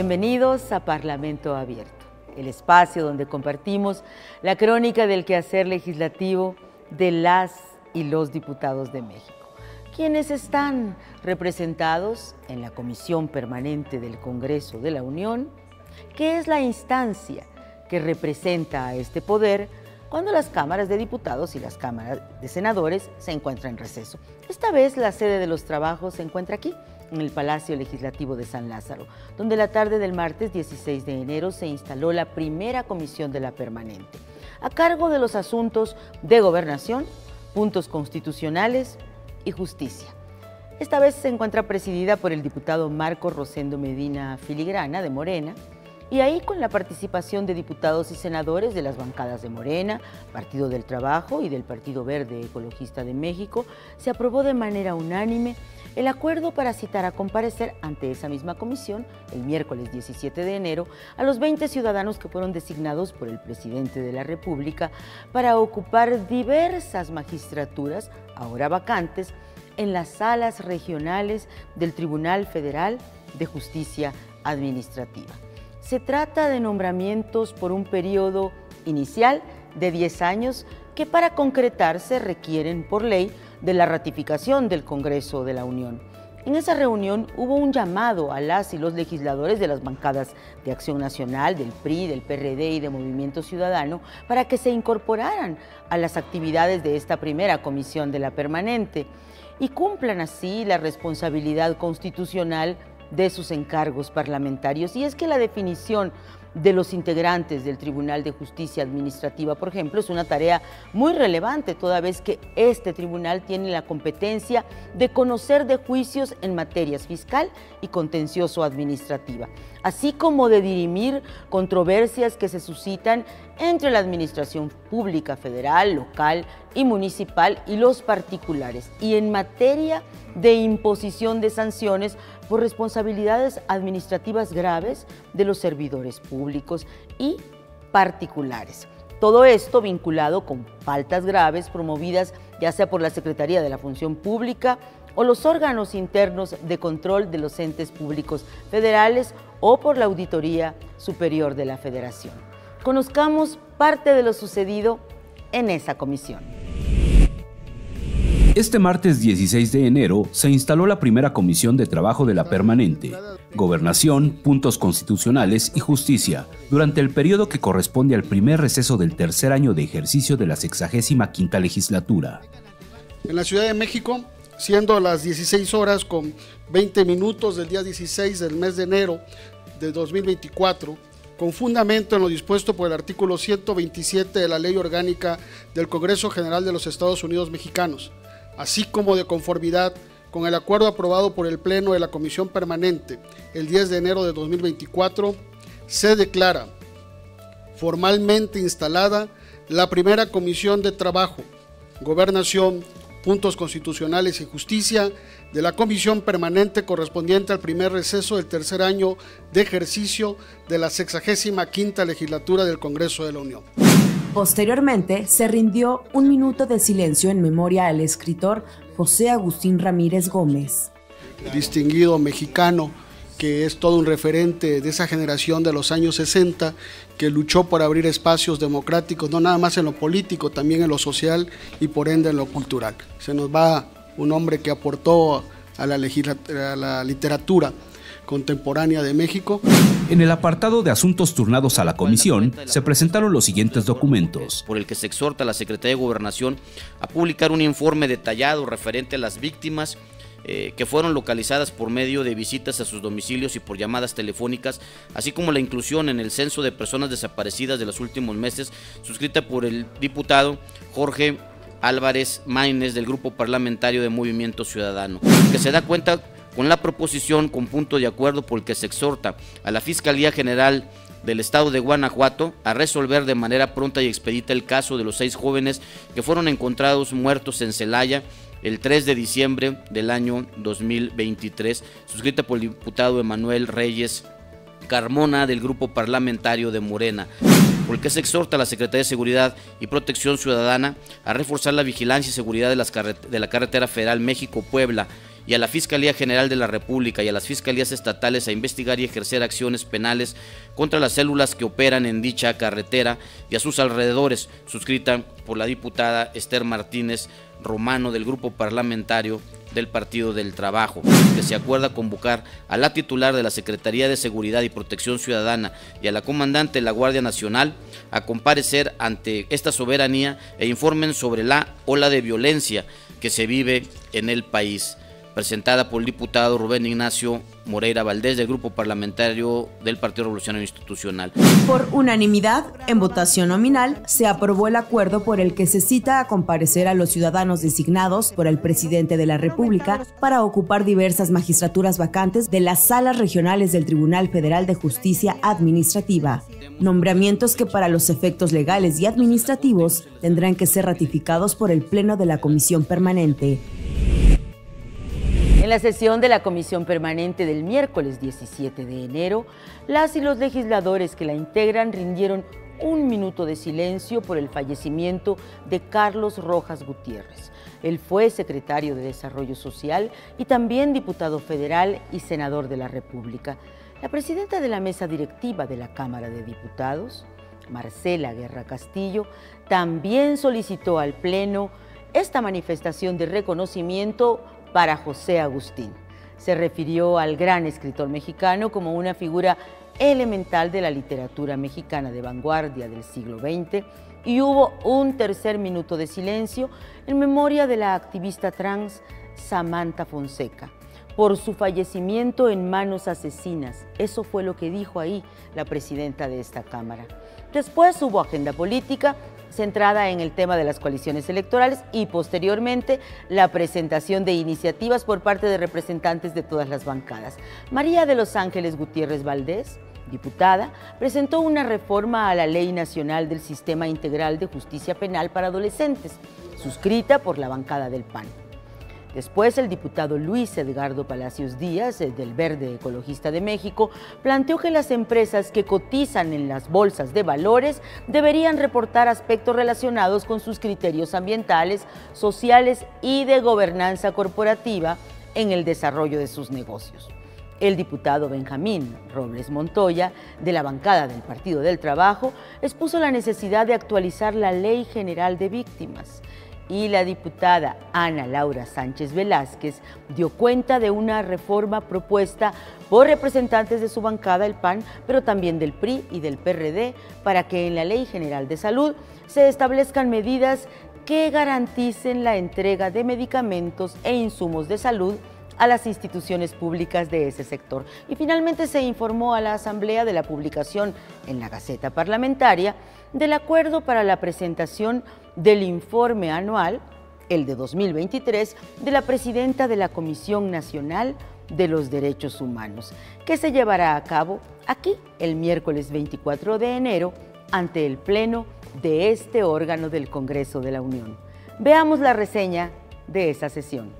Bienvenidos a Parlamento Abierto, el espacio donde compartimos la crónica del quehacer legislativo de las y los diputados de México, quienes están representados en la Comisión Permanente del Congreso de la Unión, que es la instancia que representa a este poder cuando las cámaras de diputados y las cámaras de senadores se encuentran en receso. Esta vez la sede de los trabajos se encuentra aquí, en el Palacio Legislativo de San Lázaro, donde la tarde del martes 16 de enero se instaló la primera comisión de la permanente, a cargo de los asuntos de gobernación, puntos constitucionales y justicia. Esta vez se encuentra presidida por el diputado Marco Rosendo Medina Filigrana, de Morena, y ahí con la participación de diputados y senadores de las bancadas de Morena, Partido del Trabajo y del Partido Verde Ecologista de México, se aprobó de manera unánime el acuerdo para citar a comparecer ante esa misma comisión el miércoles 17 de enero a los 20 ciudadanos que fueron designados por el presidente de la República para ocupar diversas magistraturas, ahora vacantes, en las salas regionales del Tribunal Federal de Justicia Administrativa. Se trata de nombramientos por un periodo inicial de 10 años que para concretarse requieren por ley de la ratificación del Congreso de la Unión. En esa reunión hubo un llamado a las y los legisladores de las bancadas de Acción Nacional, del PRI, del PRD y de Movimiento Ciudadano para que se incorporaran a las actividades de esta primera comisión de la permanente y cumplan así la responsabilidad constitucional de sus encargos parlamentarios. Y es que la definición de los integrantes del Tribunal de Justicia Administrativa, por ejemplo, es una tarea muy relevante, toda vez que este tribunal tiene la competencia de conocer de juicios en materias fiscal y contencioso administrativa, así como de dirimir controversias que se suscitan entre la administración pública federal, local y municipal y los particulares, y en materia de imposición de sanciones por responsabilidades administrativas graves de los servidores públicos y particulares. Todo esto vinculado con faltas graves promovidas ya sea por la Secretaría de la Función Pública o los órganos internos de control de los entes públicos federales o por la Auditoría Superior de la Federación. Conozcamos parte de lo sucedido en esa comisión. Este martes 16 de enero se instaló la primera comisión de trabajo de la permanente, Gobernación, Puntos Constitucionales y Justicia, durante el periodo que corresponde al primer receso del tercer año de ejercicio de la 65ª legislatura. En la Ciudad de México, siendo las 16 horas con 20 minutos del día 16 del mes de enero de 2024, con fundamento en lo dispuesto por el artículo 127 de la Ley Orgánica del Congreso General de los Estados Unidos Mexicanos, así como de conformidad con el acuerdo aprobado por el Pleno de la Comisión Permanente el 10 de enero de 2024, se declara formalmente instalada la primera Comisión de Trabajo, Gobernación, Puntos Constitucionales y Justicia de la Comisión Permanente correspondiente al primer receso del tercer año de ejercicio de la 65ª legislatura del Congreso de la Unión. Posteriormente, se rindió un minuto de silencio en memoria al escritor José Agustín Ramírez Gómez. Distinguido mexicano que es todo un referente de esa generación de los años 60, que luchó por abrir espacios democráticos, no nada más en lo político, también en lo social y por ende en lo cultural. Se nos va un hombre que aportó a la literatura contemporánea de México. En el apartado de asuntos turnados a la comisión, se presentaron los siguientes documentos. Por el que se exhorta a la Secretaría de Gobernación a publicar un informe detallado referente a las víctimas que fueron localizadas por medio de visitas a sus domicilios y por llamadas telefónicas, así como la inclusión en el censo de personas desaparecidas de los últimos meses, suscrita por el diputado Jorge Álvarez Maínez del Grupo Parlamentario de Movimiento Ciudadano, que se da cuenta con la proposición con punto de acuerdo por el que se exhorta a la Fiscalía General del Estado de Guanajuato a resolver de manera pronta y expedita el caso de los 6 jóvenes que fueron encontrados muertos en Celaya el 3 de diciembre del año 2023, suscrita por el diputado Emanuel Reyes Carmona del Grupo Parlamentario de Morena, por el que se exhorta a la Secretaría de Seguridad y Protección Ciudadana a reforzar la vigilancia y seguridad de la carretera federal México-Puebla y a la Fiscalía General de la República y a las Fiscalías Estatales a investigar y ejercer acciones penales contra las células que operan en dicha carretera y a sus alrededores, suscrita por la diputada Esther Martínez Romano del Grupo Parlamentario del Partido del Trabajo, que se acuerda convocar a la titular de la Secretaría de Seguridad y Protección Ciudadana y a la comandante de la Guardia Nacional a comparecer ante esta soberanía e informen sobre la ola de violencia que se vive en el país. Presentada por el diputado Rubén Ignacio Moreira Valdés del Grupo Parlamentario del Partido Revolucionario Institucional. Por unanimidad, en votación nominal, se aprobó el acuerdo por el que se cita a comparecer a los ciudadanos designados por el presidente de la República para ocupar diversas magistraturas vacantes de las salas regionales del Tribunal Federal de Justicia Administrativa. Nombramientos que para los efectos legales y administrativos tendrán que ser ratificados por el Pleno de la Comisión Permanente. En la sesión de la Comisión Permanente del miércoles 17 de enero, las y los legisladores que la integran rindieron un minuto de silencio por el fallecimiento de Carlos Rojas Gutiérrez. Él fue secretario de Desarrollo Social y también diputado federal y senador de la República. La presidenta de la mesa directiva de la Cámara de Diputados, Marcela Guerra Castillo, también solicitó al Pleno esta manifestación de reconocimiento para José Agustín. Se refirió al gran escritor mexicano como una figura elemental de la literatura mexicana de vanguardia del siglo XX y hubo un tercer minuto de silencio en memoria de la activista trans Samantha Fonseca por su fallecimiento en manos asesinas. Eso fue lo que dijo ahí la presidenta de esta Cámara. Después hubo agenda política centrada en el tema de las coaliciones electorales y posteriormente la presentación de iniciativas por parte de representantes de todas las bancadas. María de los Ángeles Gutiérrez Valdés, diputada, presentó una reforma a la Ley Nacional del Sistema Integral de Justicia Penal para Adolescentes, suscrita por la bancada del PAN. Después, el diputado Luis Edgardo Palacios Díaz, del Verde Ecologista de México, planteó que las empresas que cotizan en las bolsas de valores deberían reportar aspectos relacionados con sus criterios ambientales, sociales y de gobernanza corporativa en el desarrollo de sus negocios. El diputado Benjamín Robles Montoya, de la bancada del Partido del Trabajo, expuso la necesidad de actualizar la Ley General de Víctimas. Y la diputada Ana Laura Sánchez Velázquez dio cuenta de una reforma propuesta por representantes de su bancada, el PAN, pero también del PRI y del PRD, para que en la Ley General de Salud se establezcan medidas que garanticen la entrega de medicamentos e insumos de salud a las instituciones públicas de ese sector. Y finalmente se informó a la Asamblea de la publicación en la Gaceta Parlamentaria del acuerdo para la presentación del informe anual, el de 2023, de la presidenta de la Comisión Nacional de los Derechos Humanos, que se llevará a cabo aquí el miércoles 24 de enero ante el Pleno de este órgano del Congreso de la Unión. Veamos la reseña de esa sesión.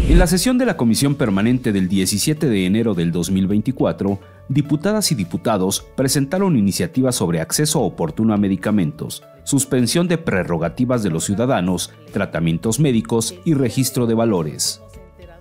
En la sesión de la Comisión Permanente del 17 de enero del 2024, diputadas y diputados presentaron iniciativas sobre acceso oportuno a medicamentos, suspensión de prerrogativas de los ciudadanos, tratamientos médicos y registro de valores.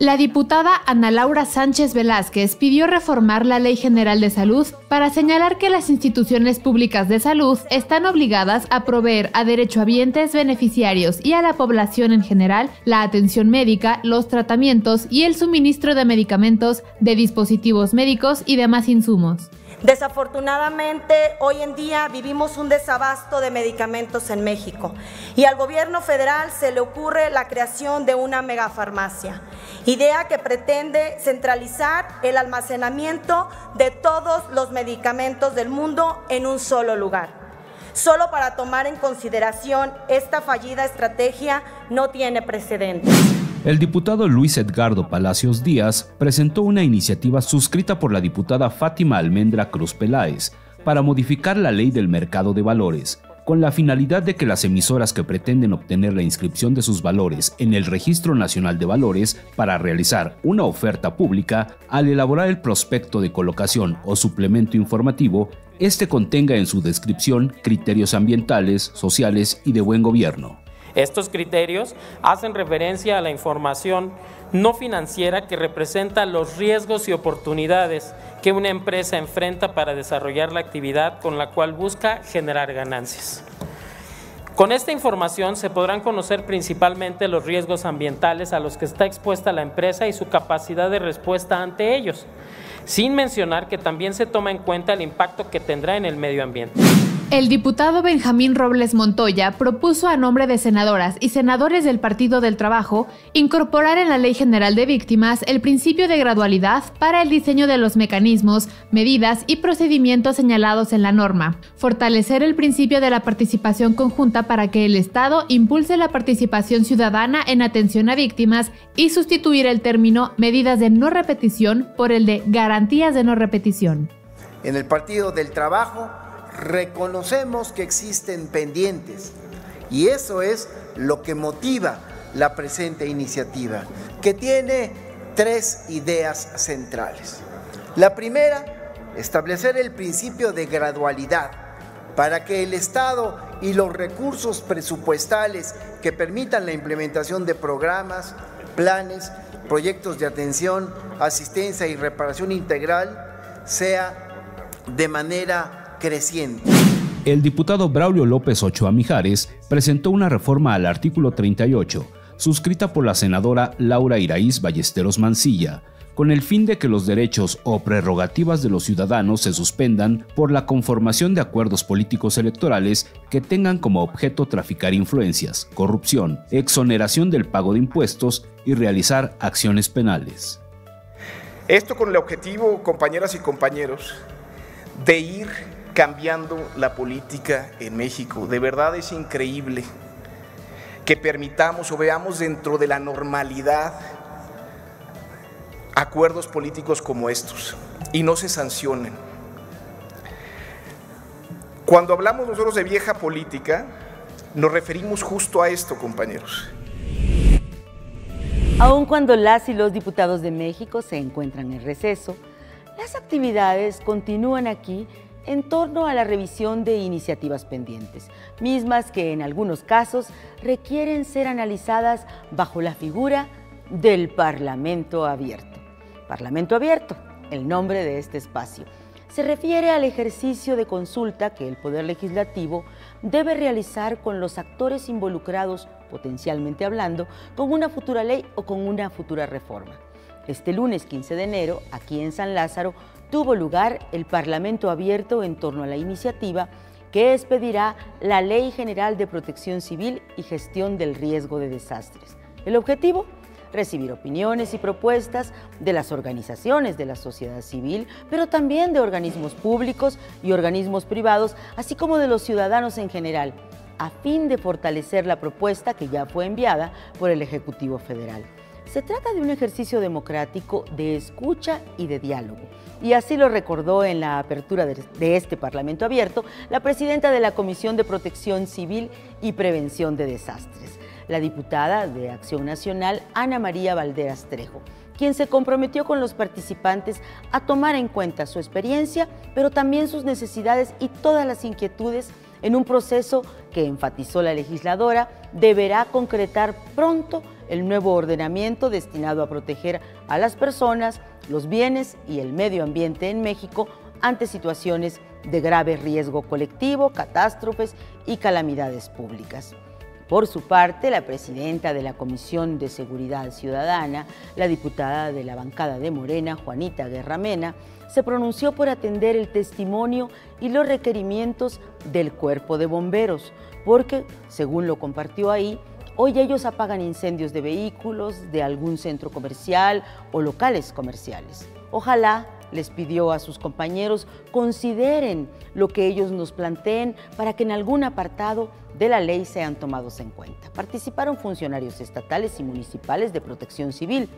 La diputada Ana Laura Sánchez Velázquez pidió reformar la Ley General de Salud para señalar que las instituciones públicas de salud están obligadas a proveer a derechohabientes beneficiarios y a la población en general la atención médica, los tratamientos y el suministro de medicamentos, de dispositivos médicos y demás insumos. Desafortunadamente, hoy en día vivimos un desabasto de medicamentos en México y al gobierno federal se le ocurre la creación de una megafarmacia, idea que pretende centralizar el almacenamiento de todos los medicamentos del mundo en un solo lugar. Solo para tomar en consideración esta fallida estrategia no tiene precedentes. El diputado Luis Edgardo Palacios Díaz presentó una iniciativa suscrita por la diputada Fátima Almendra Cruz Peláez para modificar la ley del mercado de valores, con la finalidad de que las emisoras que pretenden obtener la inscripción de sus valores en el Registro Nacional de Valores para realizar una oferta pública, al elaborar el prospecto de colocación o suplemento informativo, este contenga en su descripción criterios ambientales, sociales y de buen gobierno. Estos criterios hacen referencia a la información no financiera que representa los riesgos y oportunidades que una empresa enfrenta para desarrollar la actividad con la cual busca generar ganancias. Con esta información se podrán conocer principalmente los riesgos ambientales a los que está expuesta la empresa y su capacidad de respuesta ante ellos, sin mencionar que también se toma en cuenta el impacto que tendrá en el medio ambiente. El diputado Benjamín Robles Montoya propuso a nombre de senadoras y senadores del Partido del Trabajo incorporar en la Ley General de Víctimas el principio de gradualidad para el diseño de los mecanismos, medidas y procedimientos señalados en la norma, fortalecer el principio de la participación conjunta para que el Estado impulse la participación ciudadana en atención a víctimas y sustituir el término medidas de no repetición por el de garantías de no repetición. En el Partido del Trabajo reconocemos que existen pendientes y eso es lo que motiva la presente iniciativa, que tiene 3 ideas centrales. La primera, establecer el principio de gradualidad para que el Estado y los recursos presupuestales que permitan la implementación de programas, planes, proyectos de atención, asistencia y reparación integral sea de manera creciente. El diputado Braulio López Ochoa Mijares presentó una reforma al artículo 38, suscrita por la senadora Laura Iraíz Ballesteros Mancilla, con el fin de que los derechos o prerrogativas de los ciudadanos se suspendan por la conformación de acuerdos políticos electorales que tengan como objeto traficar influencias, corrupción, exoneración del pago de impuestos y realizar acciones penales. Esto con el objetivo, compañeras y compañeros, de ir cambiando la política en México. De verdad es increíble que permitamos o veamos dentro de la normalidad acuerdos políticos como estos y no se sancionen. Cuando hablamos nosotros de vieja política, nos referimos justo a esto, compañeros. Aun cuando las y los diputados de México se encuentran en receso, las actividades continúan aquí en torno a la revisión de iniciativas pendientes, mismas que en algunos casos requieren ser analizadas bajo la figura del Parlamento Abierto. Parlamento Abierto, el nombre de este espacio, se refiere al ejercicio de consulta que el Poder Legislativo debe realizar con los actores involucrados, potencialmente hablando, con una futura ley o con una futura reforma. Este lunes 15 de enero, aquí en San Lázaro, tuvo lugar el Parlamento Abierto en torno a la iniciativa que expedirá la Ley General de Protección Civil y Gestión del Riesgo de Desastres. El objetivo, recibir opiniones y propuestas de las organizaciones de la sociedad civil, pero también de organismos públicos y organismos privados, así como de los ciudadanos en general, a fin de fortalecer la propuesta que ya fue enviada por el Ejecutivo Federal. Se trata de un ejercicio democrático de escucha y de diálogo, y así lo recordó en la apertura de este Parlamento Abierto la presidenta de la Comisión de Protección Civil y Prevención de Desastres, la diputada de Acción Nacional Ana María Valderas Trejo, quien se comprometió con los participantes a tomar en cuenta su experiencia, pero también sus necesidades y todas las inquietudes en un proceso que, enfatizó la legisladora, deberá concretar pronto el nuevo ordenamiento destinado a proteger a las personas, los bienes y el medio ambiente en México ante situaciones de grave riesgo colectivo, catástrofes y calamidades públicas. Por su parte, la presidenta de la Comisión de Seguridad Ciudadana, la diputada de la bancada de Morena, Juanita Guerra Mena, se pronunció por atender el testimonio y los requerimientos del Cuerpo de Bomberos, porque, según lo compartió ahí, hoy ellos apagan incendios de vehículos, de algún centro comercial o locales comerciales. Ojalá, les pidió a sus compañeros, consideren lo que ellos nos planteen para que en algún apartado de la ley sean tomados en cuenta. Participaron funcionarios estatales y municipales de protección civil,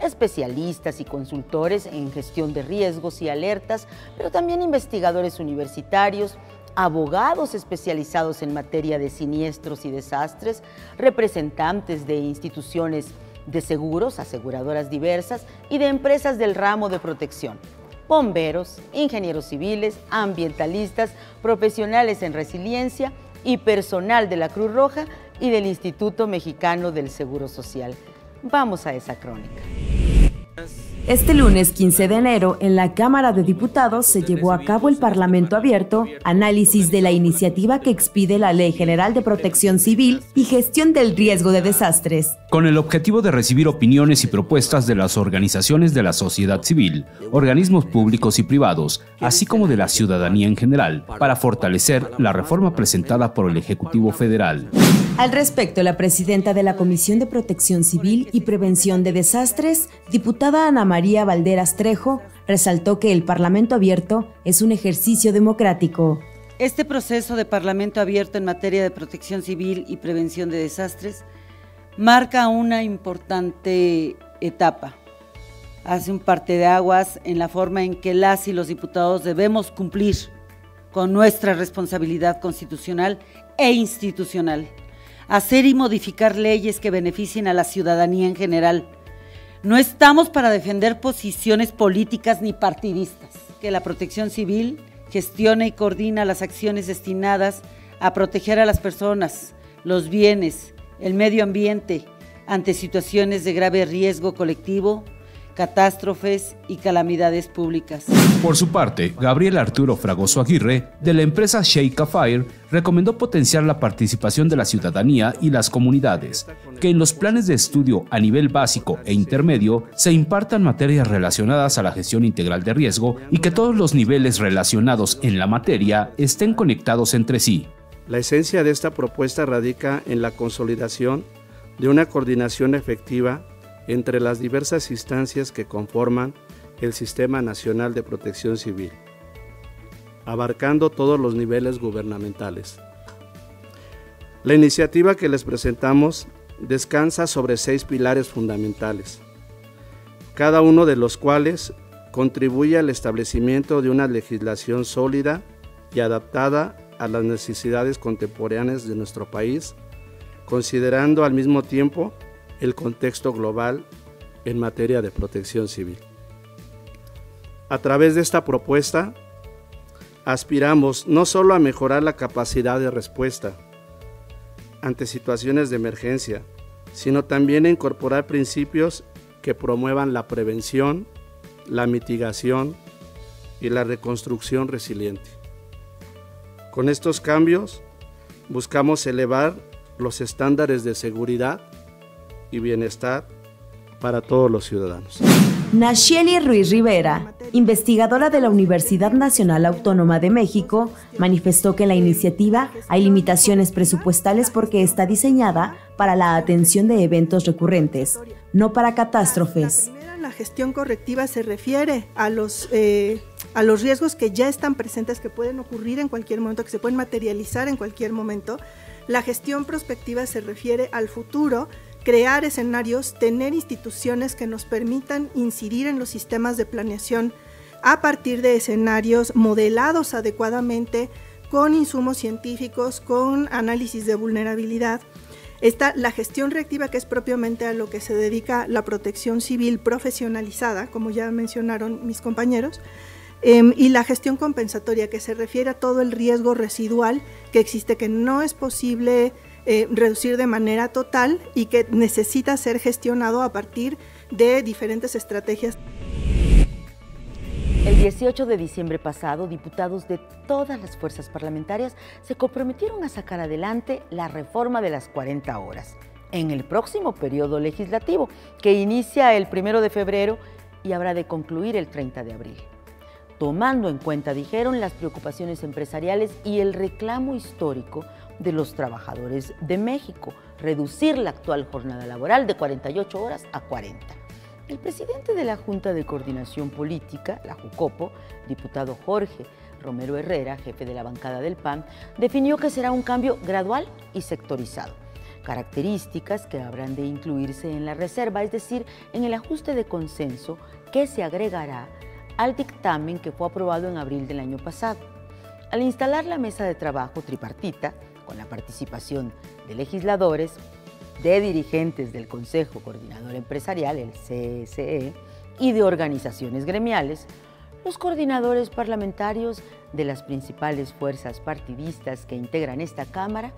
especialistas y consultores en gestión de riesgos y alertas, pero también investigadores universitarios, abogados especializados en materia de siniestros y desastres, representantes de instituciones de seguros, aseguradoras diversas y de empresas del ramo de protección, bomberos, ingenieros civiles, ambientalistas, profesionales en resiliencia y personal de la Cruz Roja y del Instituto Mexicano del Seguro Social. Vamos a esa crónica. Este lunes 15 de enero, en la Cámara de Diputados se llevó a cabo el Parlamento Abierto, análisis de la iniciativa que expide la Ley General de Protección Civil y Gestión del Riesgo de Desastres. Con el objetivo de recibir opiniones y propuestas de las organizaciones de la sociedad civil, organismos públicos y privados, así como de la ciudadanía en general, para fortalecer la reforma presentada por el Ejecutivo Federal. Al respecto, la presidenta de la Comisión de Protección Civil y Prevención de Desastres, diputada Ana María Valderas Trejo, resaltó que el Parlamento Abierto es un ejercicio democrático. Este proceso de Parlamento Abierto en materia de protección civil y prevención de desastres marca una importante etapa. Hace un parteaguas en la forma en que las y los diputados debemos cumplir con nuestra responsabilidad constitucional e institucional, hacer y modificar leyes que beneficien a la ciudadanía en general. No estamos para defender posiciones políticas ni partidistas. Que la protección civil gestiona y coordina las acciones destinadas a proteger a las personas, los bienes, el medio ambiente, ante situaciones de grave riesgo colectivo, catástrofes y calamidades públicas. Por su parte, Gabriel Arturo Fragoso Aguirre, de la empresa Sheikha Fire, recomendó potenciar la participación de la ciudadanía y las comunidades, que en los planes de estudio a nivel básico e intermedio se impartan materias relacionadas a la gestión integral de riesgo y que todos los niveles relacionados en la materia estén conectados entre sí. La esencia de esta propuesta radica en la consolidación de una coordinación efectiva entre las diversas instancias que conforman el Sistema Nacional de Protección Civil, abarcando todos los niveles gubernamentales. La iniciativa que les presentamos descansa sobre 6 pilares fundamentales, cada uno de los cuales contribuye al establecimiento de una legislación sólida y adaptada a las necesidades contemporáneas de nuestro país, considerando al mismo tiempo el contexto global en materia de protección civil. A través de esta propuesta, aspiramos no solo a mejorar la capacidad de respuesta ante situaciones de emergencia, sino también a incorporar principios que promuevan la prevención, la mitigación y la reconstrucción resiliente. Con estos cambios, buscamos elevar los estándares de seguridad y bienestar para todos los ciudadanos. Nacheli Ruiz Rivera, investigadora de la Universidad Nacional Autónoma de México, manifestó que en la iniciativa hay limitaciones presupuestales porque está diseñada para la atención de eventos recurrentes, no para catástrofes. La gestión correctiva se refiere a los riesgos que ya están presentes, que pueden ocurrir en cualquier momento, que se pueden materializar en cualquier momento. La gestión prospectiva se refiere al futuro, crear escenarios, tener instituciones que nos permitan incidir en los sistemas de planeación a partir de escenarios modelados adecuadamente, con insumos científicos, con análisis de vulnerabilidad. Está la gestión reactiva, que es propiamente a lo que se dedica la protección civil profesionalizada, como ya mencionaron mis compañeros, y la gestión compensatoria, que se refiere a todo el riesgo residual que existe, que no es posible reducir de manera total y que necesita ser gestionado a partir de diferentes estrategias. El 18 de diciembre pasado, diputados de todas las fuerzas parlamentarias se comprometieron a sacar adelante la reforma de las 40 horas en el próximo periodo legislativo, que inicia el 1 de febrero y habrá de concluir el 30 de abril. Tomando en cuenta, dijeron, las preocupaciones empresariales y el reclamo histórico de los trabajadores de México, reducir la actual jornada laboral de 48 horas a 40. El presidente de la Junta de Coordinación Política, la JUCOPO, diputado Jorge Romero Herrera, jefe de la bancada del PAN, definió que será un cambio gradual y sectorizado, características que habrán de incluirse en la reserva, es decir, en el ajuste de consenso que se agregará al dictamen que fue aprobado en abril del año pasado. Al instalar la mesa de trabajo tripartita, con la participación de legisladores, de dirigentes del Consejo Coordinador Empresarial, el CSE, y de organizaciones gremiales, Los coordinadores parlamentarios de las principales fuerzas partidistas que integran esta Cámara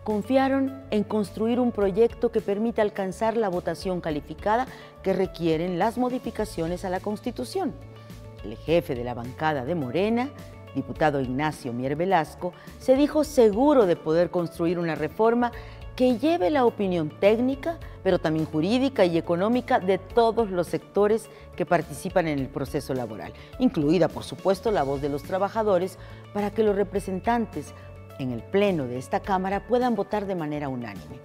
confiaron en construir un proyecto que permita alcanzar la votación calificada que requieren las modificaciones a la Constitución. El jefe de la bancada de Morena, diputado Ignacio Mier Velasco, se dijo seguro de poder construir una reforma que lleve la opinión técnica, pero también jurídica y económica de todos los sectores que participan en el proceso laboral, incluida, por supuesto, la voz de los trabajadores, para que los representantes en el Pleno de esta Cámara puedan votar de manera unánime.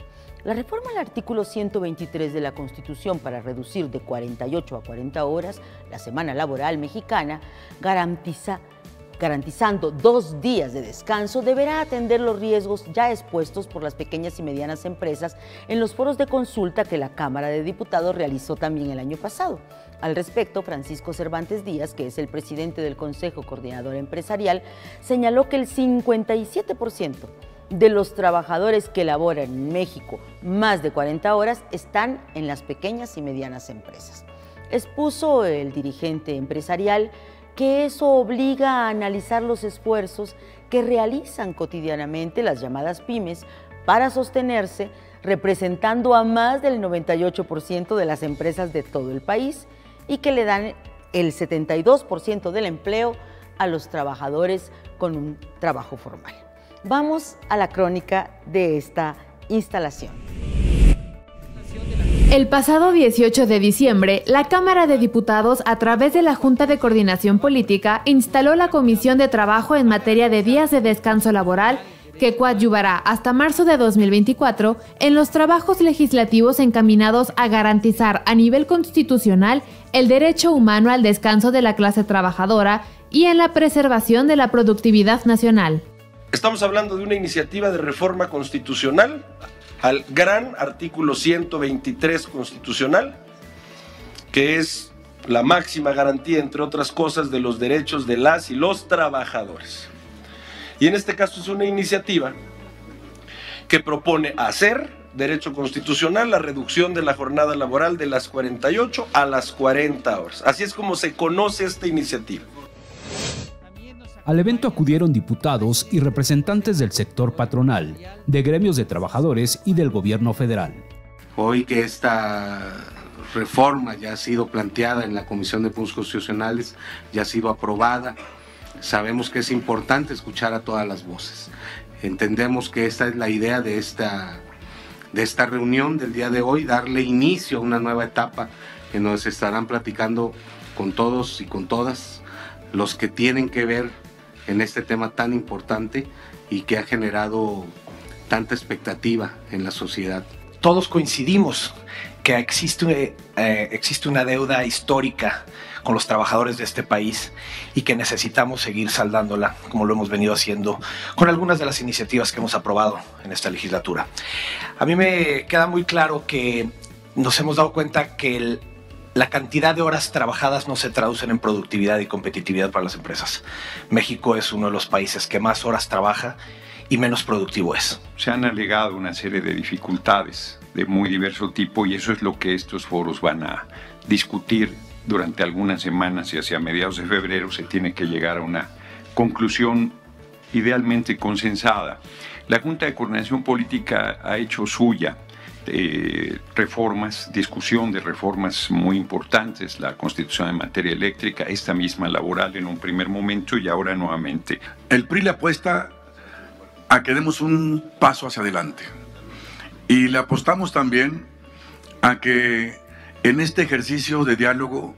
La reforma al artículo 123 de la Constitución para reducir de 48 a 40 horas la semana laboral mexicana, garantizando 2 días de descanso, deberá atender los riesgos ya expuestos por las pequeñas y medianas empresas en los foros de consulta que la Cámara de Diputados realizó también el año pasado. Al respecto, Francisco Cervantes Díaz, que es el presidente del Consejo Coordinador Empresarial, señaló que el 57% de los trabajadores que laboran en México más de 40 horas están en las pequeñas y medianas empresas. Expuso el dirigente empresarial que eso obliga a analizar los esfuerzos que realizan cotidianamente las llamadas pymes para sostenerse, representando a más del 98% de las empresas de todo el país y que le dan el 72% del empleo a los trabajadores con un trabajo formal. Vamos a la crónica de esta instalación. El pasado 18 de diciembre, la Cámara de Diputados, a través de la Junta de Coordinación Política, instaló la Comisión de Trabajo en materia de días de descanso laboral, que coadyuvará hasta marzo de 2024 en los trabajos legislativos encaminados a garantizar a nivel constitucional el derecho humano al descanso de la clase trabajadora y en la preservación de la productividad nacional. Estamos hablando de una iniciativa de reforma constitucional al gran artículo 123 constitucional, que es la máxima garantía, entre otras cosas, de los derechos de las y los trabajadores. Y en este caso es una iniciativa que propone hacer derecho constitucional la reducción de la jornada laboral de las 48 a las 40 horas. Así es como se conoce esta iniciativa. Al evento acudieron diputados y representantes del sector patronal, de gremios de trabajadores y del gobierno federal. Hoy que esta reforma ya ha sido planteada en la Comisión de Puntos Constitucionales, ya ha sido aprobada, sabemos que es importante escuchar a todas las voces. Entendemos que esta es la idea de esta reunión del día de hoy, darle inicio a una nueva etapa que nos estarán platicando con todos y con todas los que tienen que ver en este tema tan importante y que ha generado tanta expectativa en la sociedad. Todos coincidimos que existe una deuda histórica con los trabajadores de este país y que necesitamos seguir saldándola, como lo hemos venido haciendo con algunas de las iniciativas que hemos aprobado en esta legislatura. A mí me queda muy claro que nos hemos dado cuenta que la cantidad de horas trabajadas no se traducen en productividad y competitividad para las empresas. México es uno de los países que más horas trabaja y menos productivo es. Se han alegado una serie de dificultades de muy diverso tipo y eso es lo que estos foros van a discutir durante algunas semanas y hacia mediados de febrero se tiene que llegar a una conclusión idealmente consensada. La Junta de Coordinación Política ha hecho suya reformas, discusión de reformas muy importantes, la Constitución en materia eléctrica, esta misma laboral en un primer momento y ahora nuevamente. El PRI le apuesta a que demos un paso hacia adelante y le apostamos también a que en este ejercicio de diálogo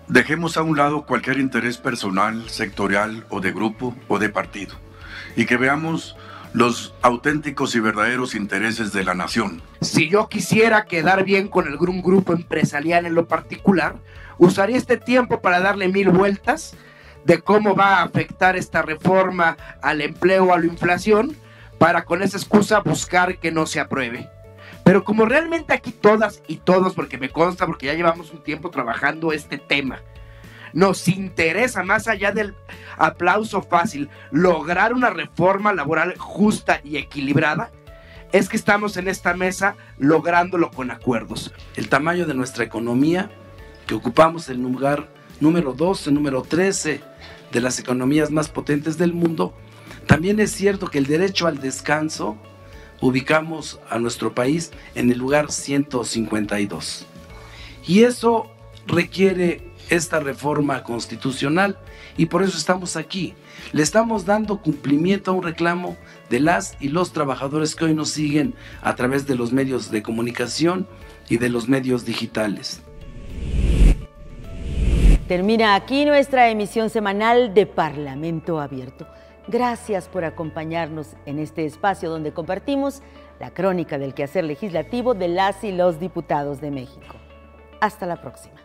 dejemos a un lado cualquier interés personal, sectorial o de grupo o de partido y que veamos los auténticos y verdaderos intereses de la nación. Si yo quisiera quedar bien con algún grupo empresarial en lo particular, usaría este tiempo para darle 1000 vueltas de cómo va a afectar esta reforma al empleo o a la inflación, para con esa excusa buscar que no se apruebe. Pero como realmente aquí todas y todos, porque me consta, porque ya llevamos un tiempo trabajando este tema, nos interesa, más allá del aplauso fácil, lograr una reforma laboral justa y equilibrada, es que estamos en esta mesa lográndolo con acuerdos. El tamaño de nuestra economía, que ocupamos el lugar número 12, número 13 de las economías más potentes del mundo, también es cierto que el derecho al descanso ubicamos a nuestro país en el lugar 152. Y eso requiere esta reforma constitucional y por eso estamos aquí. Le estamos dando cumplimiento a un reclamo de las y los trabajadores que hoy nos siguen a través de los medios de comunicación y de los medios digitales. Termina aquí nuestra emisión semanal de Parlamento Abierto. Gracias por acompañarnos en este espacio donde compartimos la crónica del quehacer legislativo de las y los diputados de México. Hasta la próxima.